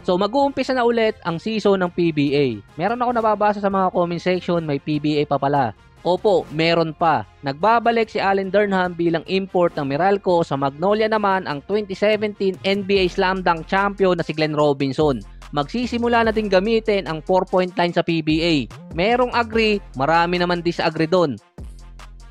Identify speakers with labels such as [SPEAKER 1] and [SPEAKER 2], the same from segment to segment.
[SPEAKER 1] So mag-uumpisa na ulit ang season ng PBA. Meron ako nababasa sa mga comment section, may PBA pa pala. Opo, meron pa. Nagbabalik si Allen Durham bilang import ng Meralco, sa Magnolia naman ang 2017 NBA Slam Dunk champion na si Glenn Robinson. Magsisimula na din gamitin ang 4-point line sa PBA. Merong agree, marami naman disagree doon.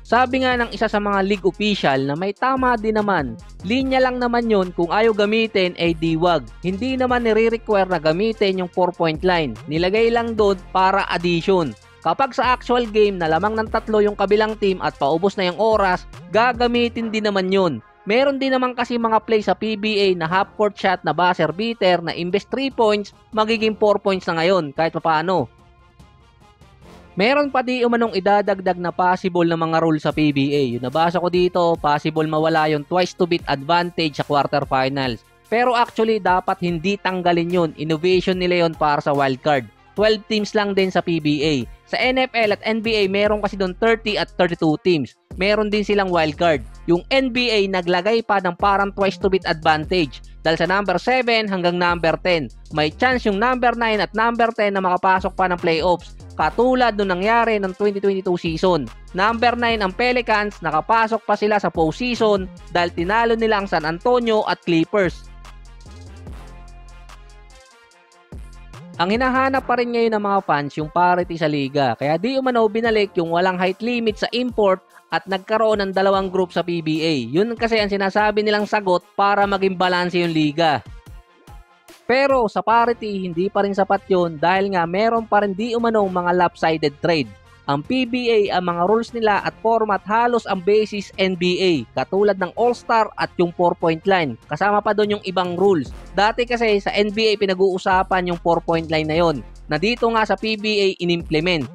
[SPEAKER 1] Sabi nga ng isa sa mga league official na may tama din naman, linya lang naman yun, kung ayaw gamitin ay diwag. Hindi naman nire-require na gamitin yung 4-point line. Nilagay lang doon para addition. Kapag sa actual game na lamang ng 3 yung kabilang team at paubos na yung oras, gagamitin din naman yun. Meron din naman kasi mga play sa PBA na half-court shot na buzzer beater na imbes 3 points, magiging 4 points na ngayon kahit papaano. Meron pa di umanong idadagdag na possible na mga rule sa PBA. Yung nabasa ko dito, possible mawala yung twice to beat advantage sa quarterfinals. Pero actually, dapat hindi tanggalin yun. Innovation nila yun para sa wildcard. 12 teams lang din sa PBA. Sa NFL at NBA, meron kasi doon 30 at 32 teams. Meron din silang wildcard. Yung NBA, naglagay pa ng parang twice to beat advantage. Dahil sa number 7 hanggang number 10. May chance yung number 9 at number 10 na makapasok pa ng playoffs. Katulad nung nangyari ng 2022 season. Number 9 ang Pelicans, nakapasok pa sila sa postseason dahil tinalo nila ang San Antonio at Clippers. Ang hinahanap pa rin ngayon ng mga fans yung parity sa liga, kaya di umano binalik yung walang height limit sa import at nagkaroon ng 2 group sa PBA. Yun kasi ang sinasabi nilang sagot para maging balanse yung liga. Pero sa parity, hindi pa rin sapat yun dahil nga meron pa rin di umanong mga lopsided trade. Ang PBA, ang mga rules nila at format halos ang basis NBA, katulad ng All-Star at yung 4-point line. Kasama pa doon yung ibang rules. Dati kasi sa NBA pinag-uusapan yung 4-point line na yon, na dito nga sa PBA inimplement.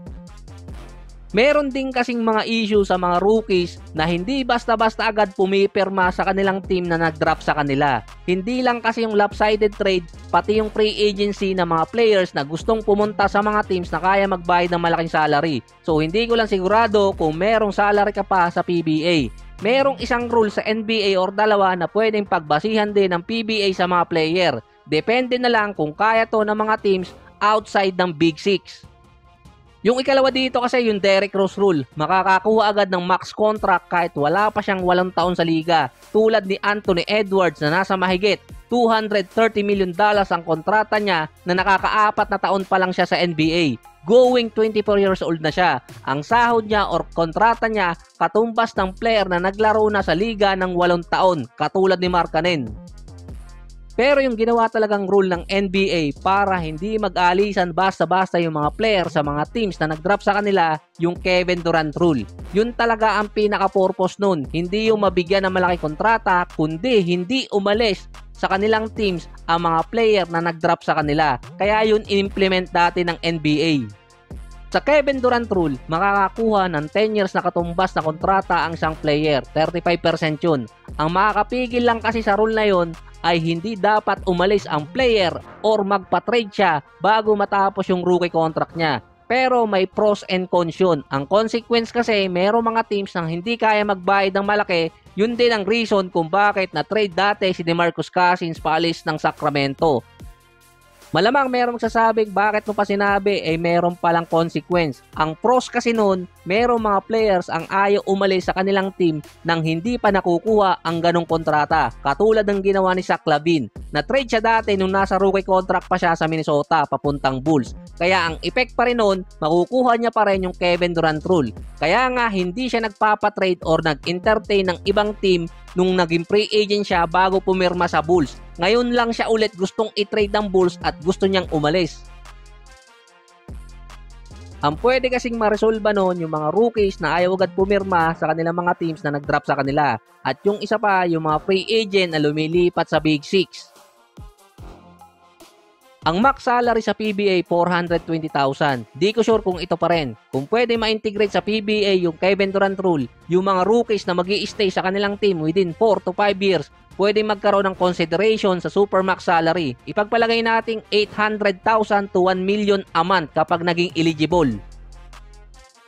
[SPEAKER 1] Meron din kasing mga issue sa mga rookies na hindi basta-basta agad pumipirma sa kanilang team na nag-drop sa kanila. Hindi lang kasi yung lopsided trade, pati yung free agency ng mga players na gustong pumunta sa mga teams na kaya magbayad ng malaking salary. So hindi ko lang sigurado kung merong salary ka pa sa PBA. Merong isang rule sa NBA or 2 na pwedeng pagbasihan din ng PBA sa mga player. Depende na lang kung kaya to ng mga teams outside ng Big Six. Yung ikalawa dito kasi yung Derrick Rose rule. Makakakuha agad ng max contract kahit wala pa siyang 8 taon sa liga. Tulad ni Anthony Edwards na nasa mahigit $230 million ang kontrata niya na nakaka-4 na taon pa lang siya sa NBA. Going 24 years old na siya. Ang sahod niya or kontrata niya katumbas ng player na naglaro na sa liga ng 8 taon katulad ni Markkanen. Pero yung ginawa talagang rule ng NBA para hindi mag-alisan basta-basta yung mga player sa mga teams na nag-drop sa kanila, yung Kevin Durant rule. Yun talaga ang pinaka-purpose nun. Hindi yung mabigyan ng malaki kontrata, kundi hindi umalis sa kanilang teams ang mga player na nag-drop sa kanila. Kaya yun in-implement dati ng NBA. Sa Kevin Durant rule, makakakuha ng 10 years na katumbas na kontrata ang isang player. 35% yun. Ang makakapigil lang kasi sa rule na yun ay hindi dapat umalis ang player or magpa-trade siya bago matapos yung rookie contract niya. Pero may pros and cons yun. Ang consequence kasi, merong mga teams nang hindi kaya magbayad ng malaki. Yun din ang reason kung bakit na-trade dati si DeMarcus Cousins paalis ng Sacramento. Malamang merong magsasabing bakit mo pa sinabi, meron palang consequence. Ang pros kasi nun, merong mga players ang ayaw umalis sa kanilang team nang hindi pa nakukuha ang ganong kontrata. Katulad ng ginawa ni Zach LaVine. Na-trade siya dati nung nasa rookie contract pa siya sa Minnesota papuntang Bulls. Kaya ang effect pa rin nun, makukuha niya pa rin yung Kevin Durant rule. Kaya nga hindi siya nagpapatrade or nag-entertain ng ibang team nung naging free agent siya bago pumirma sa Bulls. Ngayon lang siya ulit gustong i-trade ng Bulls at gusto niyang umalis. Ang pwede kasing maresolba noon yung mga rookies na ayaw agad pumirma sa kanilang mga teams na nag-drop sa kanila. At yung isa pa, yung mga free agent na lumilipat sa Big Six. Ang max salary sa PBA, 420,000. Di ko sure kung ito pa rin. Kung pwede ma-integrate sa PBA yung Kevin Durant rule, yung mga rookies na mag-i-stay sa kanilang team within 4 to 5 years, pwede magkaroon ng consideration sa supermax salary. Ipagpalagay nating 800,000 to 1 million a month kapag naging eligible.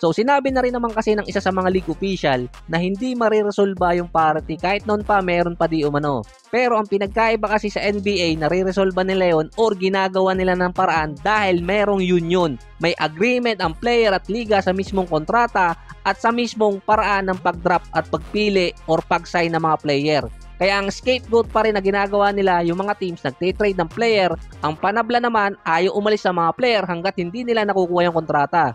[SPEAKER 1] So sinabi na rin naman kasi ng isa sa mga league official na hindi mariresolba yung parity kahit noon pa meron pa di umano. Pero ang pinagkaiba kasi sa NBA, nare-resolba nila yon or ginagawa nila ng paraan dahil merong union. May agreement ang player at liga sa mismong kontrata at sa mismong paraan ng pag-draft at pagpili or pag-sign ng mga player. Kaya ang scapegoat pa rin na ginagawa nila yung mga teams nagte-trade ng player, ang panabla naman ayaw umalis sa mga player hanggat hindi nila nakukuha yung kontrata.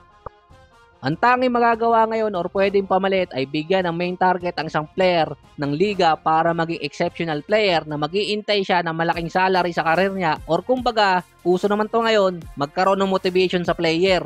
[SPEAKER 1] Ang tanging magagawa ngayon or pwedeng pamalit ay bigyan ng main target ang isang player ng liga para maging exceptional player na mag-iintay siya ng malaking salary sa karir niya or kumbaga, uso naman to ngayon, magkaroon ng motivation sa player.